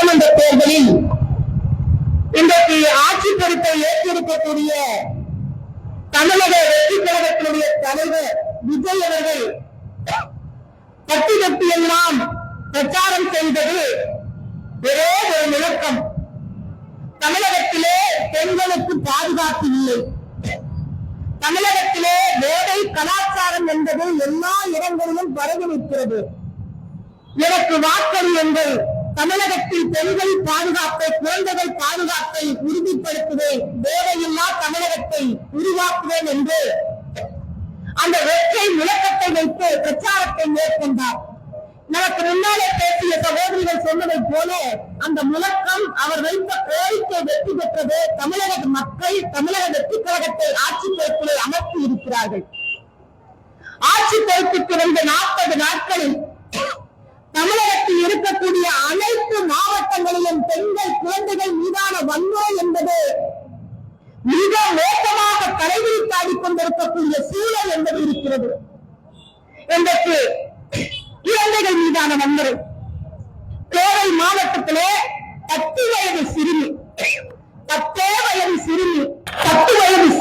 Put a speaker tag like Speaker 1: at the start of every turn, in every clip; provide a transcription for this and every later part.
Speaker 1: சட்டமன்ற தேர்தலில் இன்றைக்கு ஆட்சி பொறுப்பை ஏற்றிருக்கக்கூடிய தமிழக வெற்றி கழகத்தினுடைய தலைவர் விஜய் அவர்கள் கட்டி கட்டி எல்லாம் பிரச்சாரம் செய்தது ஒரே ஒரு முழக்கம், தமிழகத்திலே பெண்களுக்கு பாதுகாப்பு இல்லை, தமிழகத்திலே போதை கலாச்சாரம் என்பது எல்லா இடங்களிலும் பரவி நிற்கிறது, எனக்கு வாக்களியுங்கள், தமிழகத்தில் பெண்கள் பாதுகாப்பை குழந்தைகள் பாதுகாப்பை உறுதிப்படுத்துவேன், போதையில்லா தமிழகத்தை உருவாக்குவேன் என்று அந்த ஒற்றை முழக்கத்தை வைத்து பிரச்சாரத்தை மேற்கொண்டார். நமக்கு முன்னாலே பேசிய சகோதரிகள் சொன்னதை போல அந்த முழக்கம் அவர் வைத்த கோரிக்கை வெற்றி பெற்றது. தமிழக மக்கள் தமிழக வெற்றி கழகத்தை ஆட்சி பொறுப்பிலே அமர்த்தி இருக்கிறார்கள். ஆட்சி பொறுப்புக்கு வந்த 40 நாட்களில் தமிழகத்தில் இருக்கக்கூடிய அனைத்து மாவட்டங்களிலும் பெண்கள் குழந்தைகள் மீதான வன்முறை என்பது மிக மோசமாக தலைவிரித்தாடி கொண்டிருக்கக்கூடிய சூழல் என்பது இருக்கிறது. இன்றைக்கு குழந்தைகள் மீதான வன்முறை கோவை மாவட்டத்திலே 10 வயது சிறுமி 10 வயது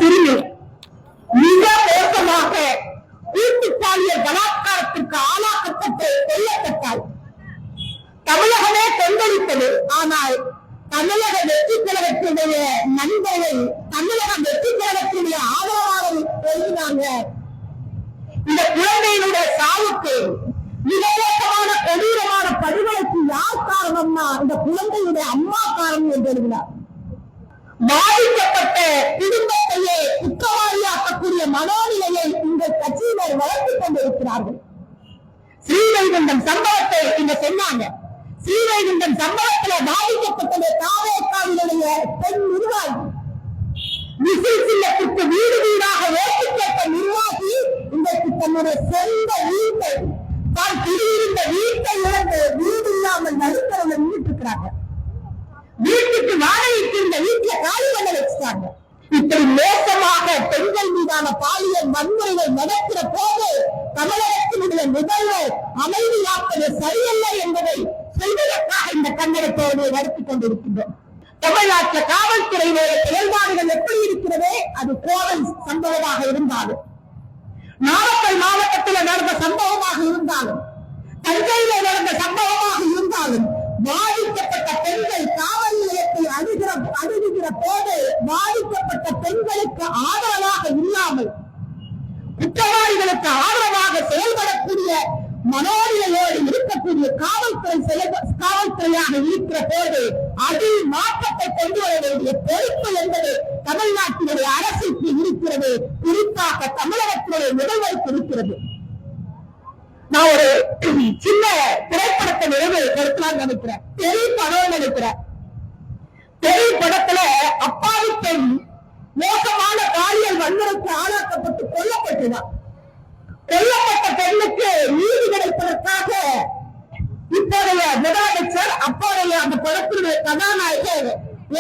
Speaker 1: சிறுமி மிக மோசமாக வீட்டு பாலியல் பலாத்காரத்திற்கு ஆளாக்கப்பட்டு கொல்லப்பட்டால் தமிழகமே கொந்தளித்தது. ஆனால் தமிழக வெற்றி கழகத்தினுடைய நண்பர்கள் தமிழக வெற்றி கழகத்தினுடைய ஆதரவாளர்கள் எழுதினாங்க, இந்த குழந்தையினுடைய சாவுக்கு மிகமான கொடூரமான படுகொலைக்கு யார் காரணம்னா இந்த குழந்தையுடைய அம்மா காரணம் என்று எழுதினார். பாதிக்கப்பட்ட குடும்பத்தையே குற்றவாளியாக்கக்கூடிய மனோநிலையை இந்த கட்சியினர் வளர்த்துக் கொண்டிருக்கிறார்கள். ஸ்ரீவைகுண்டம் சம்பவத்தை இங்க சொன்னாங்க. ஸ்ரீவைகுண்டம் சம்பவத்தில் பாதிக்கப்பட்டது தாவேக்காவினுடைய பெண் நிர்வாகி, விசில் சின்னத்துக்கு வீடு வீடாக ஓட்டு கேட்ட நிர்வாகி இன்றைக்கு தன்னுடைய சொந்த வீட்டை தான் குடியிருந்த வீட்டை இழந்து வீடு இல்லாமல் நடுத்தரவில் நின்றுட்டு இருக்கிறாங்க. வீட்டுக்கு வாடகைக்கு இந்த வீட்டுல காலி பண்ண வச்சுட்டாங்க. இப்படி மோசமாக பெண்கள் மீதான பாலியல் வன்முறைகள் நடக்கிற போது தமிழகத்தினுடைய முதல்வர் அமைதியாப்பது சரியல்ல என்பதை செய்வதற்காக இந்த கண்டனத்தோடு நடத்திக் கொண்டிருக்கின்றோம். தமிழ்நாட்டில் காவல்துறையினுடைய செயல்பாடுகள் எப்படி இருக்கிறதே அது கோவை சம்பவமாக இருந்தாலும், நாமக்கல் மாவட்டத்தில் நடந்த சம்பவமாக இருந்தாலும், தஞ்சையில நடந்த சம்பவமாக இருந்தாலும், பாதிக்கப்பட்ட பெண்கள் காவல் நிலையத்தை அணுகுகிற போது பாதிக்கப்பட்ட பெண்களுக்கு ஆதரவாக இல்லாமல் குற்றவாளிகளுக்கு ஆதரவாக செயல்படக்கூடிய மனோநிலையோடு இருக்கக்கூடிய காவல்துறையாக இருக்கிற போது அதில் மாற்றத்தை கொண்டு வர வேண்டிய பொறுப்பு என்பது தமிழ்நாட்டினுடைய அரசுக்கு இருக்கிறது. குறிப்பாக தமிழகத்தினுடைய முதல்வருக்கு இருக்கிறது. நான் ஒரு சின்ன திரைப்படத்தை நினைவுபடுத்தலாம் நினைக்கிறேன். பெரிய படம் நினைக்கிறேன். பெரிய படத்துல அப்பாவி பெண் மோசமான பாலியல் வன்முறைக்கு ஆளாக்கப்பட்டு கொல்லப்பட்டுதான். கொல்லப்பட்ட பெண்ணுக்கு நீதி கிடைப்பதற்காக இப்போதைய முதலமைச்சர் அப்போதைய அந்த படத்தினுடைய கதாநாயகர்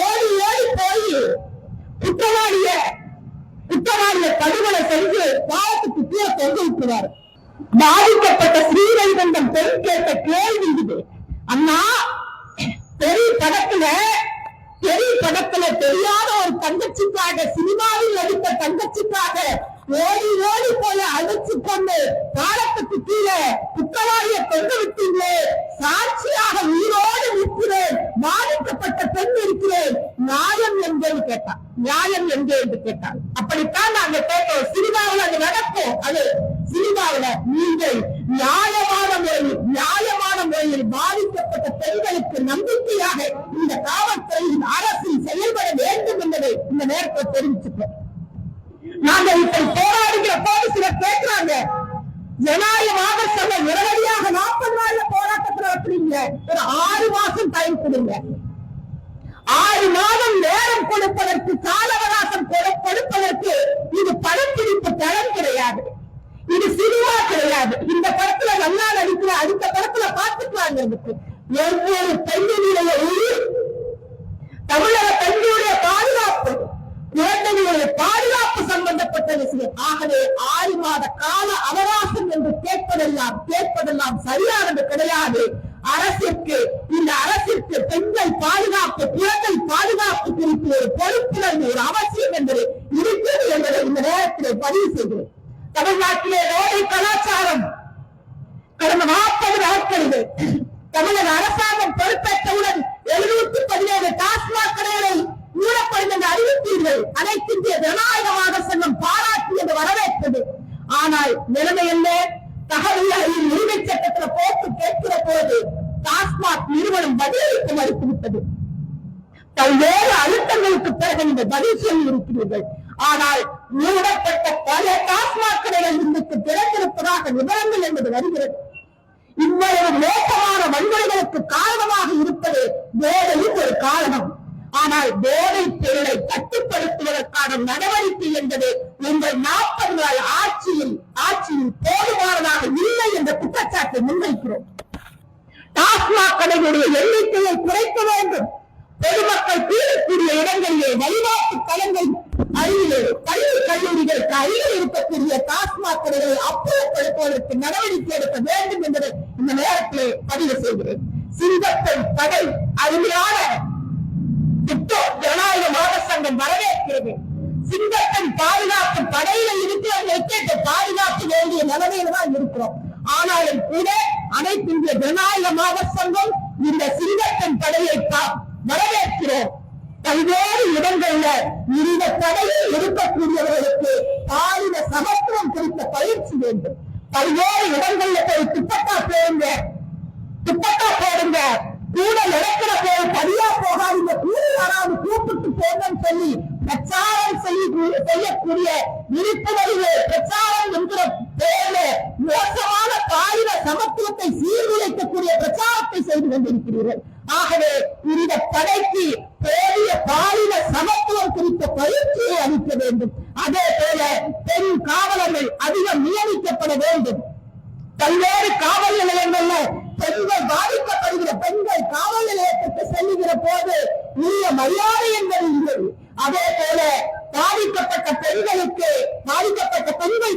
Speaker 1: ஓடி ஓடி போய் குற்றவாளிய படுகொலை செஞ்சு பாவத்துக்கு கீழே தொங்க விட்டுவார். பாதிக்கப்பட்ட ஸ்ரீவைகுண்டம் பெண் கேட்ட கேள்வி இது, அண்ணா பெரிய படத்துல தெரியாத ஒரு தங்கச்சிக்காக, சினிமாவில் நடித்த தங்கச்சிக்காக ஓடி ஓடி போல அழைச்சு கொண்டு பாலத்துக்கு கீழே குற்றவாளியை கொண்டு விட்டீங்களே, சாட்சியாக உயிரோடு நிற்கிறேன், பாதிக்கப்பட்ட பெண் இருக்கிறேன், நியாயம் எங்கே கேட்டான். நியாயம் எங்கே என்று கேட்டால் அப்படித்தான் நாங்க கேட்டோம். சினிமாவில் அது நடக்கும். அது சினிமாவில் நீங்கள் நியாயமான முறையில் பாதிக்கப்பட்ட பெண்களுக்கு நம்பிக்கையாக இந்த காவல்துறையின் அரசில் செயல்பட வேண்டும் என்பதை இந்த நேரத்தை தெரிவிச்சுட்டோம். நாங்கள் இப்படி போராடுகிற போது சிலர் கேட்கிறாங்க, ஜனநாயகமாக சொல்ல உடனடியாக 40 நாள் போராட்டத்தில் அப்படிங்க ஒரு 6 மாசம் டைம் கொடுங்க. 6 மாதம் நேரம் கொடுப்பதற்கு கால அவகாசம் கொடுப்பதற்கு இது படப்பிடிப்பு தளம் கிடையாது, இது சினிமா கிடையாது. இந்த படத்துல நல்லா நடிக்கிற அடுத்த படத்துல பார்த்துக்கலாங்க. ஒவ்வொரு பெண்ணினுடைய உயிர், தமிழக பெண்களுடைய பாதுகாப்பு, குழந்தைகளுடைய பாதுகாப்பு சம்பந்தப்பட்ட விஷயம். ஆகவே 6 மாத கால அவகாசம் என்று கேட்பதெல்லாம் சரியானது கிடையாது. அரசிற்கு இந்த அரசிற்கு பெண்கள் பாதுகாப்பு குழந்தை பாதுகாப்பு குறித்து ஒரு பொறுப்புணர்வு ஒரு அவசியம் என்பது இருக்கிறது என்பதை இந்த நேரத்தில் பதிவு செய்கிறேன். தமிழ்நாட்டிலே வேலை கலாச்சாரம் கடந்த 40 நாட்களிலே தமிழக அரசாங்கம் பொறுப்பேற்றவுடன் 717 டாஸ்மாக் கடைகளை மூடப்படும் என்று அறிவித்தீர்கள். அனைத்து இந்திய ஜனநாயகவாத சங்கம் பாராட்டியது வரவேற்றது. ஆனால் நிலைமை என்ன? தகவல் உரிமை சட்டத்தில் போக்கு கேட்கிற போது டாஸ்மாக் நிறுவனம் பதிலளிக்க மறுத்துவிட்டது. பல்வேறு அழுத்தங்களுக்கு பிறகு இந்த பதில் சொல்லி இருக்கிறீர்கள். ஆனால் மூடப்பட்ட பல டாஸ்மாக் கடைகள் இன்றைக்கு திறந்திருப்பதாக விவரங்கள் என்பது வருகிறது. இவ்வளவு மோசமான வன்முறைகளுக்கு காரணமாக இருப்பது போதையும் ஒரு காரணம். ஆனால் போதை பொருளை கட்டுப்படுத்துவதற்கான நடவடிக்கை என்பது உங்கள் 40 நாள் ஆட்சியில் போதுமானதாக இல்லை என்ற குற்றச்சாட்டை முன்வைக்கிறோம். டாஸ்மாக் கடைகளுடைய எண்ணிக்கையை குறைக்க வேண்டும். பொதுமக்கள் கூடக்கூடிய இடங்களிலே வழிபாட்டு தலங்கள் அருகிலே பள்ளி கல்லூரிகளுக்கு அருகில் இருக்கக்கூடிய டாஸ்மாக் கடைகளை அப்புறப்படுத்துவதற்கு நடவடிக்கை எடுக்க வேண்டும் என்பதை இந்த நேரத்திலே பதிவு செய்கிறேன். சிங்கப்பெண் கடை அருமையான ஜனநாயக மாத சங்கம் வரவேற்கிறது. சிங்கப்பெண் பாதுகாப்பு படையில இருக்கிறவங்களுக்கு பாதுகாப்பு வேண்டிய நிலைமையில தான் இருக்கிறோம். ஆனாலும் கூட அனைத்து இந்திய ஜனநாயக மாத சங்கம் இந்த சிங்கப்பெண் படையை வரவேற்கிறோம். பல்வேறு இடங்கள்ல இந்த படையில் இருக்கக்கூடியவர்களுக்கு பாலின சமத்துவம் குறித்த பயிற்சி வேண்டும். பல்வேறு இடங்கள்ல போய் துப்பட்டா போடுங்க கூட நடக்கிற போது தனியா போகாதீங்க, கூட யாராவது கூப்பிட்டு போங்கன்னு சொல்லி பிரச்சாரம் செய்யக்கூடிய விழிப்புணர்வு பிரச்சாரம் என்கிற பேர்ல மோசமான பாலின சமத்துவத்தை சீர்குலைக்கக்கூடிய பிரச்சாரத்தை செய்து கொண்டிருக்கிறீர்கள். ஆகவே இந்த படைக்கு போதிய பாலின சமத்துவம் குறித்த பயிற்சியை அளிக்க வேண்டும். அதே போல பெண் காவலர்கள் அதிகம் நியமிக்கப்பட வேண்டும். பல்வேறு காவல் நிலையங்கள்ல பெண்கள் பாதிக்கப்படுகிற பெண்கள் காவல் நிலையத்திற்கு செல்லுகிற போது உரிய மரியாதை என்பது இல்லை. அதே போல பாதிக்கப்பட்ட பெண்கள்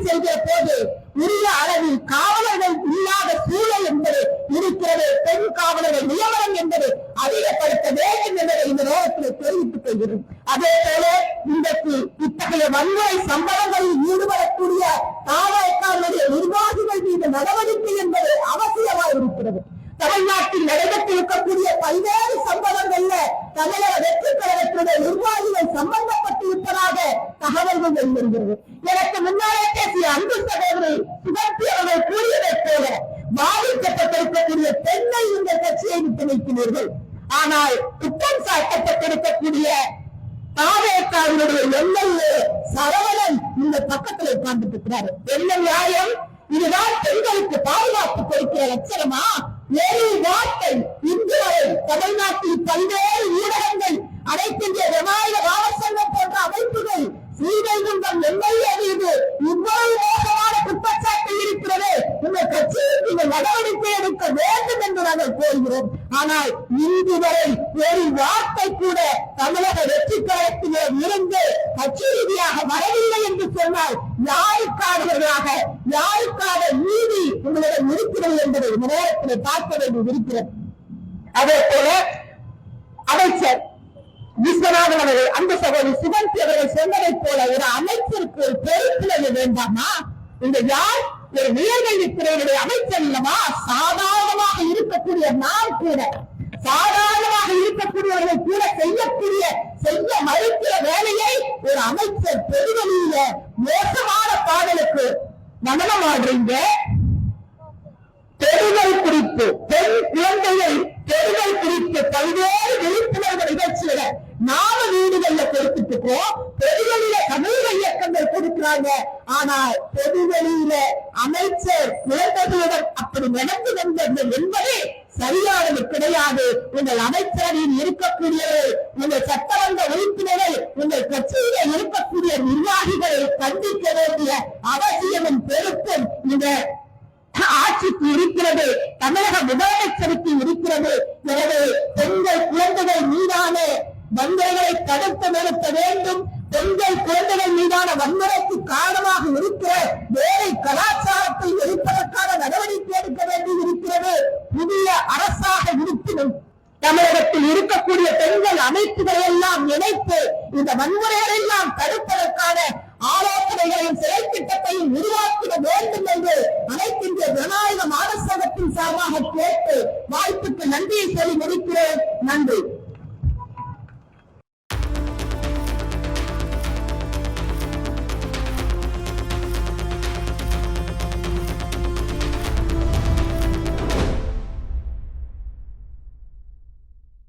Speaker 1: செல்கிற போது உரிய அளவில் காவலர்கள் இல்லாத சூழல் என்பது இருக்கிறது. பெண் காவலர்கள் நியமனம் என்பது அதிகப்படுத்த வேண்டும் என்பதை இந்த நேரத்தில் தெரிவித்துக் கொள்கிறோம். அதே போல இன்றைக்கு இத்தகைய வன்முறை சம்பவங்களில் ஈடுபடக்கூடிய காவல்காரர்களுடைய நிர்வாகிகள் மீது நடவடிக்கை என்பது அவசியமாக இருக்கிறது. தமிழ்நாட்டில் நடைபெற்றிருக்கக்கூடிய பல்வேறு சம்பவங்கள்ல தமிழக வெற்றி கழகத்துடைய நிர்வாகிகள் சம்பந்தப்பட்டிருப்பதாக தகவல்கள் வெளிவருகிறது. எனக்கு முன்னாலே பேசிய அன்பு சகோதரி சுகந்தி அவர்கள் கூறியதைப் போல பாதிக்கப்பட்டிருக்கக்கூடிய பெண்ணை இந்த கட்சியை விட்டு வைக்கிறீர்கள். ஆனால் குற்றம் சாட்டப்பட்டிருக்கக்கூடிய தாவேக்காரனுடைய எம்எல்ஏ சரவணன் இந்த பக்கத்தில் உட்கார்ந்துட்டு இருக்கிறாரு. என்ன நியாயம்? இதுதான் பெண்களுக்கு பாதுகாப்பு கொடுக்கிற லட்சணமா? ஏழு வார்த்தை இன்று வரை தமிழ்நாட்டில் பல்வேறு ஊடகங்கள் அனைத்து இந்திய ஜனநாயக வாத சங்கம் போன்ற அமைப்புகள் ஸ்ரீவைகுண்டம் எம்எல்ஏ மீது இவ்வளவு மோசமான குற்றச்சாட்டு இருக்கிறது. இந்த கட்சியில் நீங்கள் நடவடிக்கை எடுக்க வேண்டும் என்று நாங்கள் கோருகிறோம். ஆனால் இன்று வரை ஒரு வார்த்தை கூட தமிழக வெற்றி கழகத்திலே இருந்து கட்சி ரீதியாக வரவில்லை என்று சொன்னால் யாருக்கானவர்களாக யாருக்கான நீதி உங்களிடம் இருக்கிறது என்பதை இந்த நேரத்தில் பார்க்க வேண்டியது இருக்கிறது. அதே போல அமைச்சர் விஸ்வநாதன் அவர்கள் அந்த சகோதரி சுகந்தி அவர்கள் சொன்னதைப் போல ஒரு அமைச்சருக்கு ஒரு பொறுப்புணர்வு வேண்டாமா? இந்த யார் ஒரு உயர்கல்வித்துறையினுடைய அமைச்சர் இல்லமா? சாதாரணமாக இருக்கக்கூடிய நாம் கூட சாதாரணமாக இருக்கக்கூடியவர்கள் கூட செய்ய மறுக்கிற வேலையை ஒரு அமைச்சர் பெருவெளியில மோசமான பாடலுக்கு நடனம் ஆடுறீங்க. பெருமை குறித்து பெண் குழந்தைகள் பெருமை குறித்து பல்வேறு விழிப்புணர்வு நிகழ்ச்சிகளை நாம வீடுகள்ல கொடுத்துட்டு பெருவெளியில சமூக இயக்கங்கள் கொடுக்கிறாங்க. ஆனால் பெருவெளியில அமைச்சர் குழந்தைகளுடன் அப்படி நடந்து வந்தது என்பது சரியானது கிடையாது. உங்கள் அமைச்சரில் இருக்கக்கூடியவர்கள், உங்கள் சட்டமன்ற உறுப்பினர்கள், உங்கள் கட்சியில இருக்கக்கூடிய நிர்வாகிகளை கண்டிக்க வேண்டிய அவசியமும் பெருக்கும் இந்த ஆட்சிக்கு இருக்கிறது. தமிழக முதலமைச்சருக்கு இருக்கிறது. எனவே பெண்கள் குழந்தைகள் மீதான வன்முறைகளை தடுத்து நிறுத்த வேண்டும். பெண்கள் குழந்தைகள் மீதான வன்முறைக்கு காரணமாக இருக்கிற வேலை கலாச்சாரத்தை எரிப்பதற்கான நடவடிக்கை எடுக்க வேண்டி இருக்கிறது. புதிய அரசாக இருப்பினும் தமிழகத்தில் இருக்கக்கூடிய பெண்கள் அமைப்புகளை எல்லாம் இணைத்து இந்த வன்முறைகளை எல்லாம் தடுப்பதற்கான ஆலோசனைகளையும் செயல் திட்டத்தையும் உருவாக்கிட வேண்டும் என்று அனைத்து இந்திய ஜனநாயக மாதர் சங்கத்தின் சார்பாக கேட்டு வாய்ப்புக்கு நன்றியை சொல்லி முடிக்கிறேன். நன்றி.